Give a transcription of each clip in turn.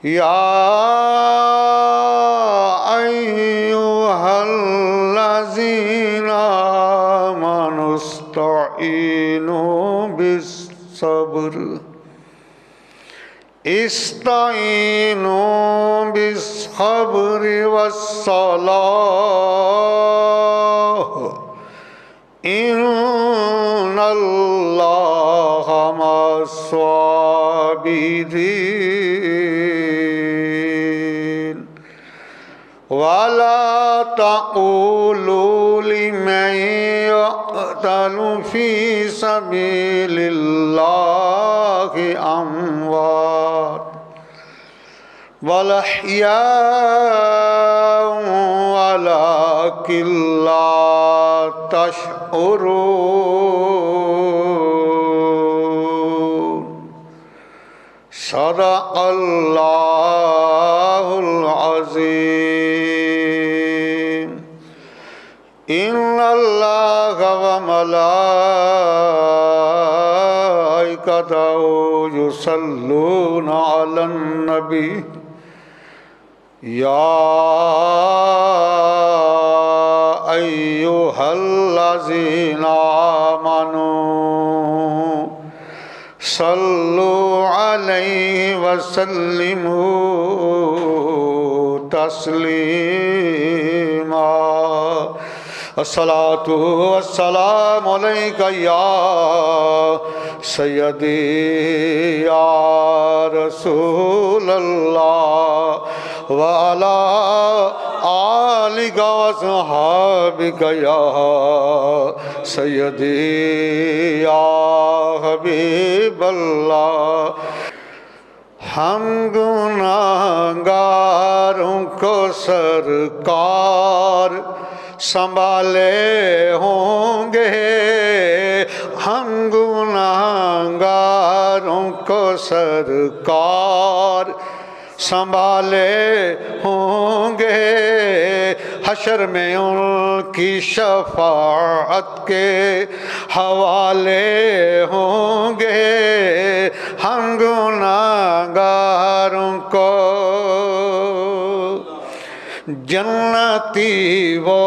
يا أيها الذين آمنوا استعينوا بالصبر استعينوا بالصبر والصلاة إن الله مع الصابرين ولا تقولوا لمن يقتل في سبيل الله أموات بل أحياء ولكن لا تشعرون صدق الله العظيم إن الله وملائكته يصلون على النبي يا أيها الذين آمنوا صلوا عليه وسلموا تسليما الصلاة والسلام عليك يا سيدي يا رسول الله وعلى آلك وصحابك يا سيدي يا حبيب الله ہم گناہگاروں کو سرکار سنبھالے ہوں گے ہم گناہگاروں کو سرکار سنبھالے ہوں گے حشر میں ان کی شفاعت کے حوالے ہوں گے ہم گناہگاروں کو جنتی وہ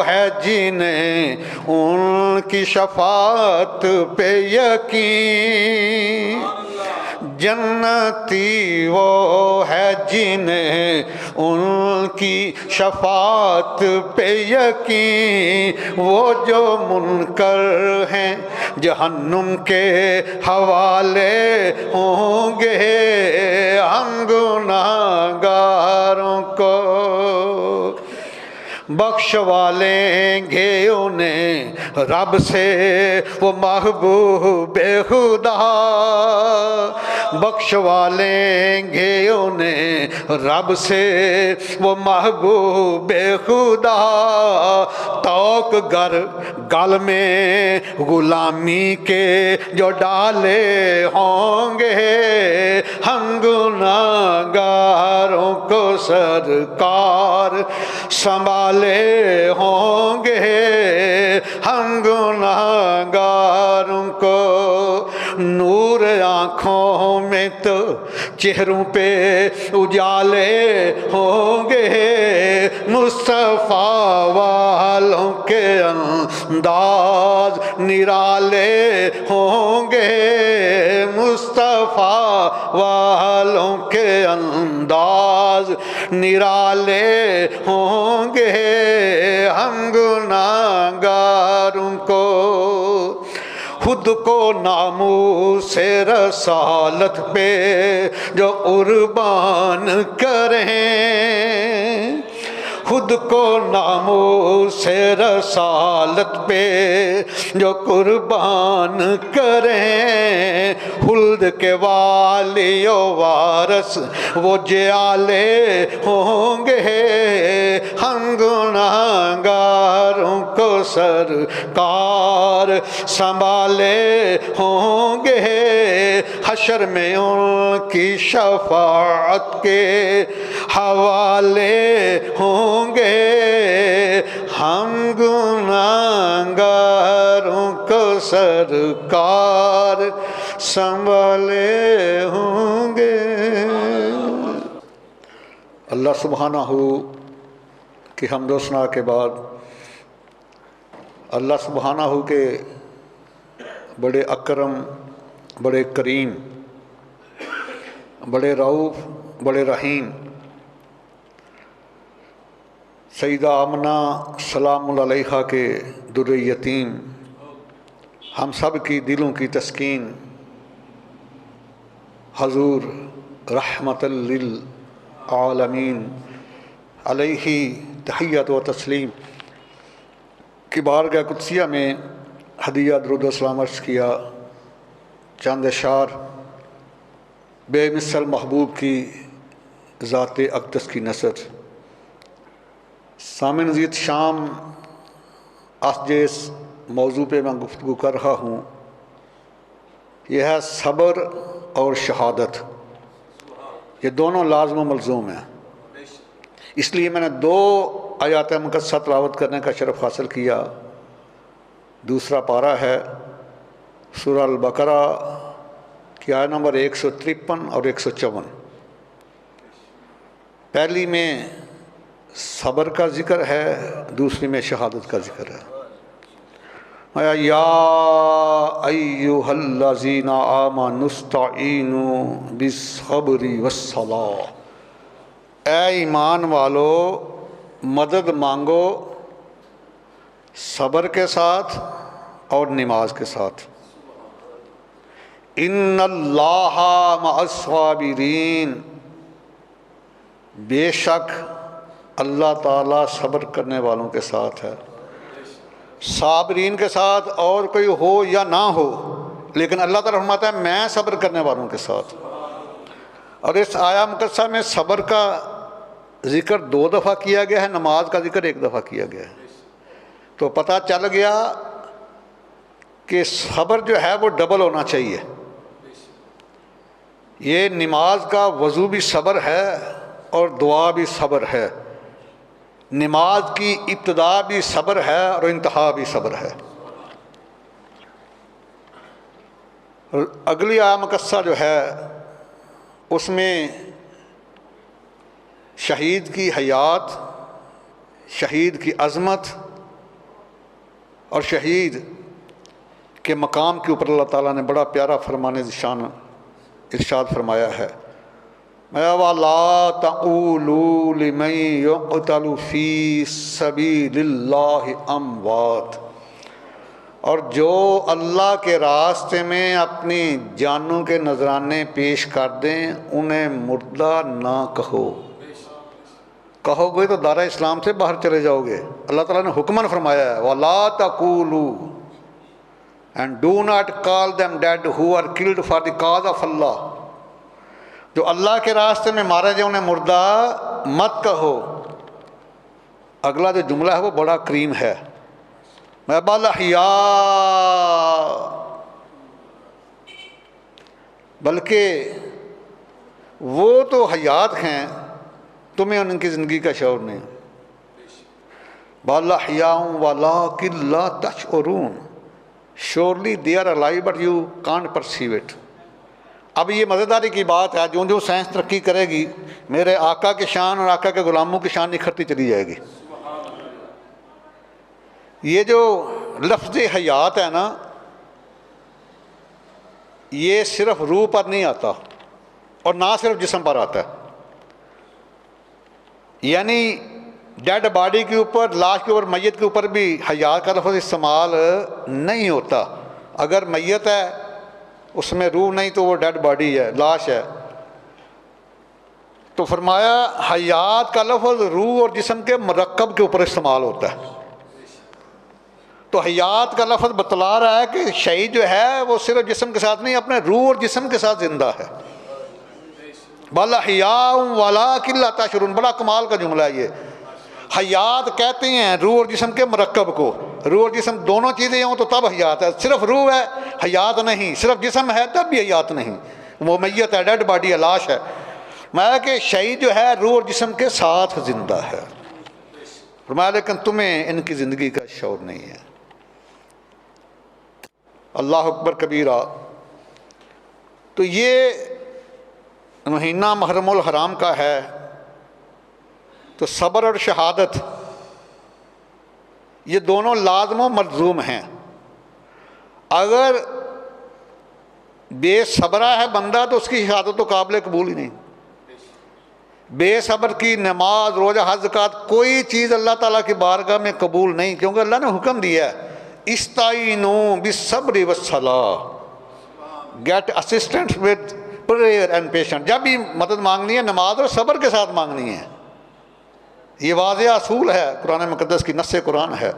ہے جنہیں ان کی شفاعت پہ یقین جنتی وہ ہے جنہیں ان کی شفاعت پہ یقین وہ جو منکر ہیں جہنم کے حوالے ہوں گے ہم گناہگاروں کو بخشوالیں گے انہیں رب سے وہ محبوب خدا بخشوالیں گے انہیں رب سے وہ محبوب خدا توق گر گل میں غلامی کے جو ڈالے ہوں گے ہم گناہگاروں کو سرکار سنبھالے ہوں گے ہم گناہگاروں کو نور آنکھوں میں تو چہروں پہ اجالے ہوں گے مصطفیٰ والوں کے انداز نرالے ہوں گے مصطفیٰ والوں کے انداز نرالے ہوں گے ہم گناہگاروں کو خود کو ناموس رسالت پہ جو قربان کریں خود کو ناموس رسالت پہ جو قربان کریں خلد کے والی و وارث وہ جعلے ہوں گے ہم گناہگاروں کو سرکار سنبھالے ہوں گے حشر میں ان کی شفاعت کے حوالے ہوں گے ہم گناہگاروں کو سرکار سنبھالے ہوں گے اللہ سبحانہ کی حمد و ثنا کے بعد اللہ سبحانہ کے بڑے اکرم، بڑے کریم، بڑے رؤوف، بڑے رحیم سیدہ آمنہ سلام علیہا کے در یتیم ہم سب کی دلوں کی تسکین حضور رحمت للعالمین علیہ تحیت و تسلیم کی بارگاہ قدسیہ میں ہدیہ درود و سلام عرض کیا۔ چند اشعار بے مثل محبوب کی ذات اقدس کی نثر۔ سامع نزید شام آج جس موضوع پہ میں گفتگو کر رہا ہوں یہ ہے صبر اور شہادت، یہ دونوں لازم و ملزوم ہیں، اس لیے میں نے 2 آیات مقدسہ تلاوت کرنے کا شرف حاصل کیا۔ دوسرا پارہ ہے سورہ البقرہ کی آیت نمبر 153 اور 154۔ پہلی میں صبر کا ذکر ہے، دوسری میں شہادت کا ذکر ہے۔ یا ایھا الذین آمنوا استعینوا بالصبر والصلاۃ، اے ایمان والو مدد مانگو صبر کے ساتھ اور نماز کے ساتھ۔ ان اللہ مع الصابرین، بے شک اللہ تعالیٰ صبر کرنے والوں کے ساتھ ہے۔ صابرین کے ساتھ اور کوئی ہو یا نہ ہو، لیکن اللہ تعالیٰ فرماتا ہے میں صبر کرنے والوں کے ساتھ۔ اور اس آیہ مقدسہ میں صبر کا ذکر 2 دفعہ کیا گیا ہے، نماز کا ذکر 1 دفعہ کیا گیا ہے، تو پتہ چل گیا کہ صبر جو ہے وہ ڈبل ہونا چاہیے۔ یہ نماز کا وضو بھی صبر ہے اور دعا بھی صبر ہے، نماز کی ابتدا بھی صبر ہے اور انتہا بھی صبر ہے۔ اور اگلی آیہ مقدسہ جو ہے اس میں شہید کی حیات، شہید کی عظمت اور شہید کے مقام کے اوپر اللہ تعالیٰ نے بڑا پیارا فرمان ذیشان ارشاد فرمایا ہے۔ وَلَا تَقُولُوا لِمَن يُقْتَلُ فِي سَبِيلِ اللَّهِ أَمْوَاتٌ، اور جو اللہ کے راستے میں اپنی جانوں کے نذرانے پیش کر دیں انہیں مردہ نہ کہو۔ کہو گے تو دارِ اسلام سے باہر چلے جاؤ گے۔ اللہ تعالیٰ نے حکماً فرمایا ہے وَلَا تَقُولُوا، and do not call them dead who are killed for the cause of Allah، جو اللہ کے راستے میں مارے جائے انہیں مردہ مت کہو۔ اگلا جو جملہ ہے وہ بڑا کریم ہے، بل احیاء، بلکہ وہ تو حیات ہیں، تمہیں ان کی زندگی کا شعور نہیں۔ بل احیاء ولکن لا تشعرون، surely they are alive but you can't perceive it۔ اب یہ مزیداری کی بات ہے، جو سائنس ترقی کرے گی میرے آقا کی شان اور آقا کے غلاموں کی شان نکھرتی چلی جائے گی۔ یہ جو لفظ حیات ہے نا، یہ صرف روح پر نہیں آتا اور نہ صرف جسم پر آتا ہے، یعنی ڈیڈ باڈی کے اوپر، لاش کے اوپر، میت کے اوپر بھی حیات کا لفظ استعمال نہیں ہوتا۔ اگر میت ہے اس میں روح نہیں تو وہ ڈیڈ باڈی ہے، لاش ہے۔ تو فرمایا حیات کا لفظ روح اور جسم کے مرکب کے اوپر استعمال ہوتا ہے۔ تو حیات کا لفظ بتلا رہا ہے کہ شہید جو ہے وہ صرف جسم کے ساتھ نہیں، اپنے روح اور جسم کے ساتھ زندہ ہے۔ بل احیاء ولکن لا تشعرون، بڑا کمال کا جملہ ہے یہ۔ حیات کہتے ہیں روح اور جسم کے مرکب کو، روح اور جسم دونوں چیزیں ہوں تو تب حیات ہے، صرف روح ہے حیات نہیں، صرف جسم ہے تب بھی حیات نہیں، وہ میت ہے، ڈیڈ باڈی ہے، لاش ہے۔ میں کہ شہید جو ہے روح اور جسم کے ساتھ زندہ ہے۔ فرمایا لیکن تمہیں ان کی زندگی کا شعور نہیں ہے۔ اللہ اکبر کبیرہ۔ تو یہ مہینہ محرم الحرام کا ہے، تو صبر اور شہادت یہ دونوں لازم و ملزوم ہیں. اگر بے صبرہ ہے بندہ تو اس کی شہادت تو قابل قبول ہی نہیں. بے صبر کی نماز، روزہ، حج، زکوٰۃ کوئی چیز اللہ تعالیٰ کی بارگاہ میں قبول نہیں، کیونکہ اللہ نے حکم دیا ہے استعینوا بالصبر والصلاۃ، get assistance with prayer and patience. جب بھی مدد مانگنی ہے نماز اور صبر کے ساتھ مانگنی ہے. یہ واضح اصول ہے، قرآن مقدس کی نص قرآن ہے.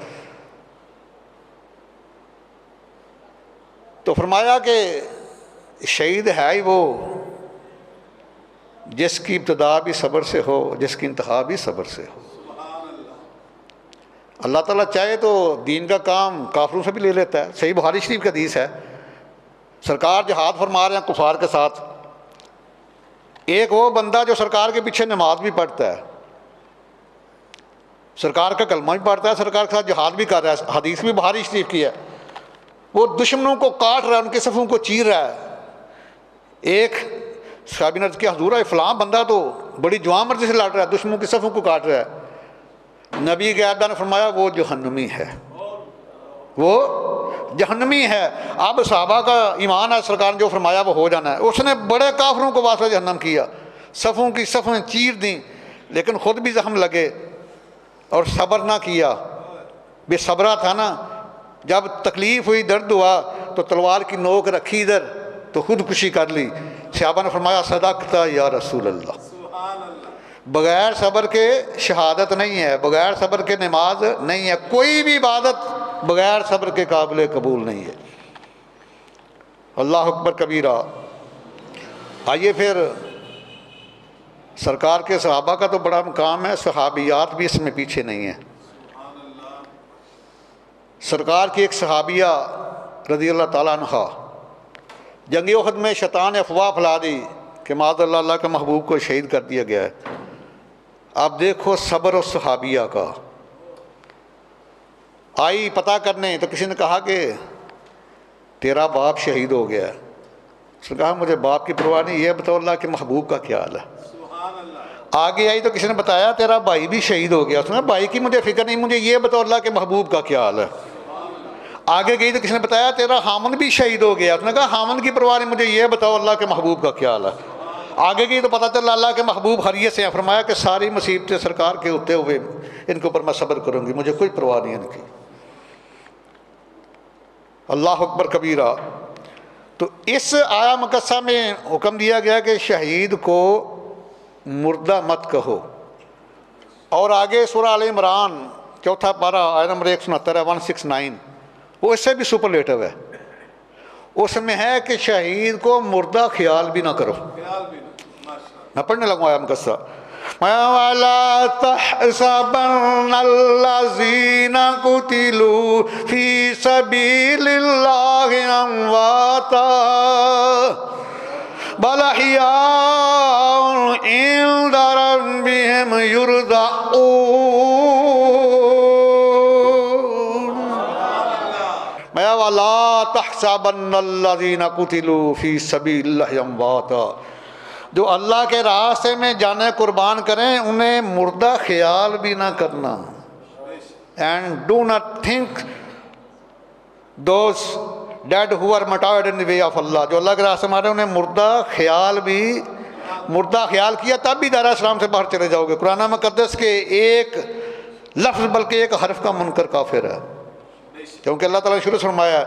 تو فرمایا کہ شہید ہے ہی وہ جس کی ابتدا بھی صبر سے ہو، جس کی انتہا بھی صبر سے ہو. اللہ تعالیٰ چاہے تو دین کا کام کافروں سے بھی لے لیتا ہے. صحیح بخاری شریف کی حدیث ہے، سرکار جہاد فرما رہے ہیں کفار کے ساتھ. ایک وہ بندہ جو سرکار کے پیچھے نماز بھی پڑھتا ہے، سرکار کا کلمہ بھی پڑھتا ہے، سرکار کے ساتھ جہاد بھی کر رہا ہے، حدیث بھی بخاری شریف کی ہے. وہ دشمنوں کو کاٹ رہا ہے، ان کے صفوں کو چیر رہا ہے. ایک صحابی نے عرض کیا حضور فلاں بندہ تو بڑی جوان مرضی سے لڑ رہا ہے، دشمنوں کی صفوں کو کاٹ رہا ہے. نبی کے آقا نے فرمایا وہ جہنمی ہے، وہ جہنمی ہے. اب صحابہ کا ایمان ہے، سرکار نے جو فرمایا وہ ہو جانا ہے. اس نے بڑے کافروں کو واسطہ جہنم کیا، صفوں کی صفیں چیر دیں، لیکن خود بھی زخم لگے اور صبر نہ کیا. بے صبرہ تھا نا، جب تکلیف ہوئی، درد ہوا تو تلوار کی نوک رکھی ادھر تو خودکشی کر لی. صحابہ نے فرمایا صدقت یا رسول اللہ. بغیر صبر کے شہادت نہیں ہے، بغیر صبر کے نماز نہیں ہے، کوئی بھی عبادت بغیر صبر کے قابل قبول نہیں ہے. اللہ اکبر کبیرہ. آئیے پھر سرکار کے صحابہ کا تو بڑا مقام ہے، صحابیات بھی اس میں پیچھے نہیں ہیں. سرکار کی ایک صحابیہ رضی اللہ تعالیٰ عنہ جنگ احد میں شیطان نے افواہ پھیلا دی کہ معاذ اللہ اللہ کے محبوب کو شہید کر دیا گیا ہے. آپ دیکھو صبر اور صحابیہ کا. آئی پتہ کرنے تو کسی نے کہا کہ تیرا باپ شہید ہو گیا ہے. اس نے کہا مجھے باپ کی پرواہ نہیں، یہ بتاؤ اللہ کے محبوب کا کیا حال ہے. آگے آئی تو کسی نے بتایا تیرا بھائی بھی شہید ہو گیا. اس نے کہا بھائی کی مجھے فکر نہیں، مجھے یہ بتاؤ اللہ کے محبوب کا کیا حال ہے. آگے گئی تو کسی نے بتایا تیرا خامن بھی شہید ہو گیا. اس نے کہا خامن کی پرواہ نہیں، مجھے یہ بتاؤ اللہ کے محبوب کا کیا حال ہے. آگے گئی تو پتہ چلا اللہ کے محبوب خیریت سے ہیں. فرمایا کہ ساری مصیبتیں سرکار کے ہوتے ہوئے ان کے اوپر میں صبر کروں گی، مجھے کوئی پرواہ نہیں ان کی. اللہ اکبر کبیرہ. تو اس آیا مقدسہ میں حکم دیا گیا کہ شہید کو مردہ مت کہو. اور آگے سورہ آل عمران 4 پارہ آیت نمبر 169 ہے 169، وہ اس سے بھی سپرلیٹو ہے. اس میں ہے کہ شہید کو مردہ خیال بھی نہ کرو. میں پڑھنے لگوں آیا مقدسہ. وَلَا تَحْسَبَنَّ الَّذِينَ قُتِلُوا فِي سَبِيلِ اللَّهِ أَمْوَاتًا بَلْ أَحْيَاءٌ عِندَ رَبِّهِمْ يُرْزَقُونَ. وَلَا تَحْسَبَنَّ الَّذِينَ قُتِلُوا فِي سَبِيلِ اللَّهِ أَمْوَاتًا، جو اللہ کے راستے میں جانیں قربان کریں انہیں مردہ خیال بھی نہ کرنا. And do not think those dead who are martyred in the way of Allah, جو اللہ کے راستے میں آ رہے ہیں انہیں مردہ خیال کیا تب بھی دائرہ اسلام سے باہر چلے جاؤ گے. قرآن مقدس کے ایک لفظ بلکہ ایک حرف کا منکر کافر ہے، کیونکہ اللہ تعالیٰ نے شروع سے فرمایا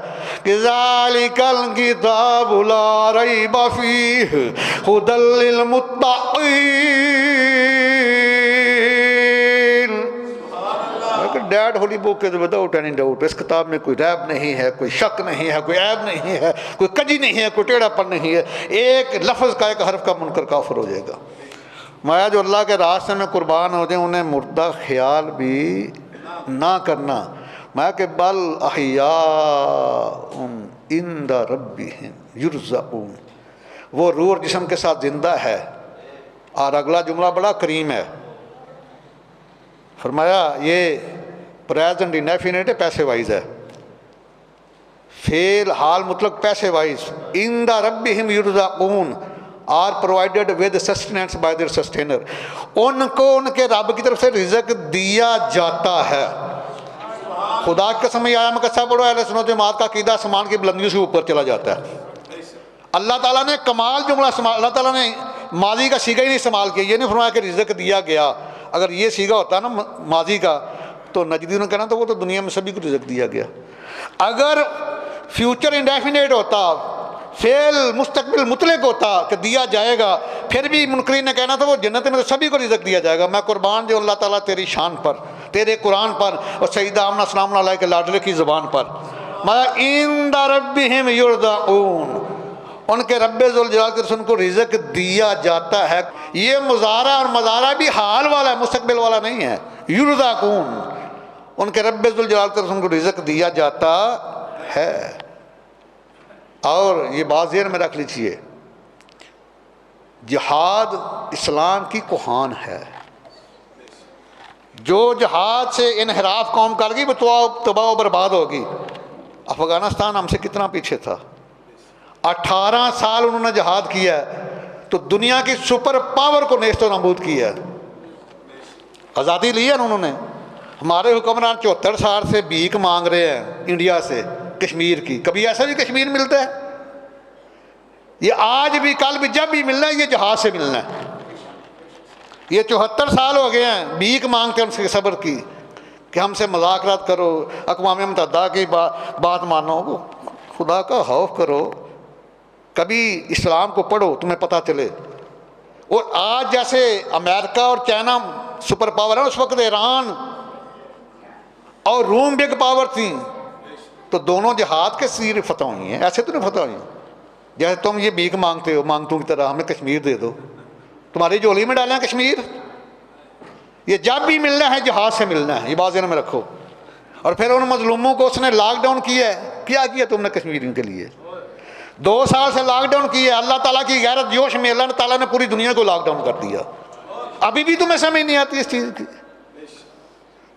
کہ ذَلِكَ الْكِتَابُ لَا رَيْبَ فِيهِ هُدًى لِّلْمُتَّقِينَ. That holy book is without any doubt. اس کتاب میں کوئی ریب نہیں ہے، کوئی شک نہیں ہے، کوئی عیب نہیں ہے، کوئی کجی نہیں ہے، کوئی ٹیڑھا پن نہیں ہے. ایک لفظ کا ایک حرف کا منکر کافر ہو جائے گا. میں جو اللہ کے راستے میں قربان ہو جائیں انہیں مردہ خیال بھی نہ کرنا. میں کہ بل احیاء عند ربہم یرزقون، وہ روح اور جسم کے ساتھ زندہ ہے. اور اگلا جملہ بڑا کریم ہے، فرمایا یہ پریزنٹ انڈیفینٹ ہے، پیسے وائز ہے، فعل حال مطلق پیسے وائز. عند ربہم یرزقون، are provided with sustenance by their sustainer, ان کو ان کے رب کی طرف سے رزق دیا جاتا ہے۔ خدا کی قسم یہ آیا مقصہ پڑھو، اہل سنت جماعت کا عقیدہ آسمان کی بلندیوں سے اوپر چلا جاتا ہے۔ اللہ تعالیٰ نے کمال جملہ استعمال، اللہ تعالیٰ نے ماضی کا سیگا ہی نہیں استعمال کیا، یہ نہیں فرمایا کہ رزق دیا گیا۔ اگر یہ سیگا ہوتا نا ماضی کا تو نجدیوں نے کہنا تو وہ تو دنیا میں سبھی کو رزق دیا گیا۔ اگر فیوچر انڈیفینیٹ ہوتا، فعل مستقبل مطلق ہوتا کہ دیا جائے گا، پھر بھی منکرین نے کہنا تھا وہ جنت میں تو سبھی کو رزق دیا جائے گا۔ میں قربان جو اللہ تعالیٰ تیری شان پر، تیرے قرآن پر اور سیدہ آمنہ سلام علیہ کے لاڈلے کی زبان پر، عِندَ رَبِّهِمْ يُرْزَقُونَ، ان کے رب ذوالجلال کے رسول کو رزق دیا جاتا ہے۔ یہ مضارع اور مضارع بھی حال والا ہے، مستقبل والا نہیں ہے۔ یرزقون، ان کے رب ذوالجلال کے رسول کو رزق دیا جاتا ہے۔ اور یہ بات ذہن میں رکھ لیجیے، جہاد اسلام کی کوہان ہے۔ جو جہاد سے انحراف قوم کر گئی وہ تباہ و برباد ہوگی۔ افغانستان ہم سے کتنا پیچھے تھا، 18 سال انہوں نے جہاد کیا ہے تو دنیا کی سپر پاور کو نیست و نابود کیا ہے۔ آزادی لی ہے انہوں نے۔ ہمارے حکمران 74 سال سے بھیک مانگ رہے ہیں انڈیا سے کشمیر کی، کبھی ایسا بھی کشمیر ملتا ہے؟ یہ آج بھی کل بھی جب بھی ملنا ہے یہ جہاد سے ملنا ہے۔ یہ 74 سال ہو گئے ہیں بھیک مانگتے ہیں ان سے صبر کی کہ ہم سے مذاکرات کرو، اقوام متحدہ کی بات مانو، خدا کا خوف کرو، کبھی اسلام کو پڑھو تمہیں پتہ چلے۔ اور آج جیسے امریکہ اور چائنا سپر پاور ہے، اس وقت ایران اور روم بگ پاور تھیں، تو دونوں جہاد کے سیر فتح ہوئی ہیں، ایسے تو نہیں فتح ہوئی ہیں۔ جیسے تم یہ بھیک مانگتے ہو مانگتوں کی طرح، ہمیں کشمیر دے دو، تمہاری جھولی میں ڈالیں کشمیر۔ یہ جب بھی ملنا ہے جہاد سے ملنا ہے، یہ بات ذہن میں رکھو۔ اور پھر ان مظلوموں کو اس نے لاک ڈاؤن کیا ہے، کیا کیا تم نے کشمیریوں کے لیے؟ 2 سال سے لاک ڈاؤن کیا ہے۔ اللہ تعالیٰ کی غیرت جوش میں اللہ تعالیٰ نے پوری دنیا کو لاک ڈاؤن کر دیا۔ ابھی بھی تمہیں سمجھ نہیں آتی اس چیز کی۔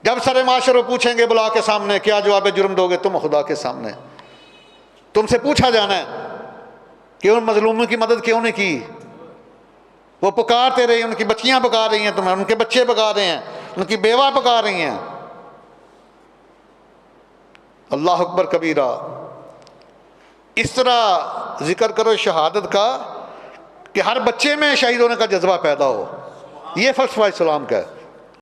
جب سر معاشرہ پوچھیں گے بلا کے سامنے کیا جواب جرم دو گے تم خدا کے سامنے؟ تم سے پوچھا جانا ہے کہ ان مظلوموں کی مدد کیوں نہیں کی؟ وہ پکارتے رہے، ان کی بچیاں پکار رہی ہیں تمہیں، ان کے بچے پکار رہے ہیں، ان کی بیوہ پکار رہی ہیں۔ اللہ اکبر کبیرہ۔ اس طرح ذکر کرو شہادت کا کہ ہر بچے میں شہید ہونے کا جذبہ پیدا ہو۔ یہ فلسفہ اسلام کا ہے۔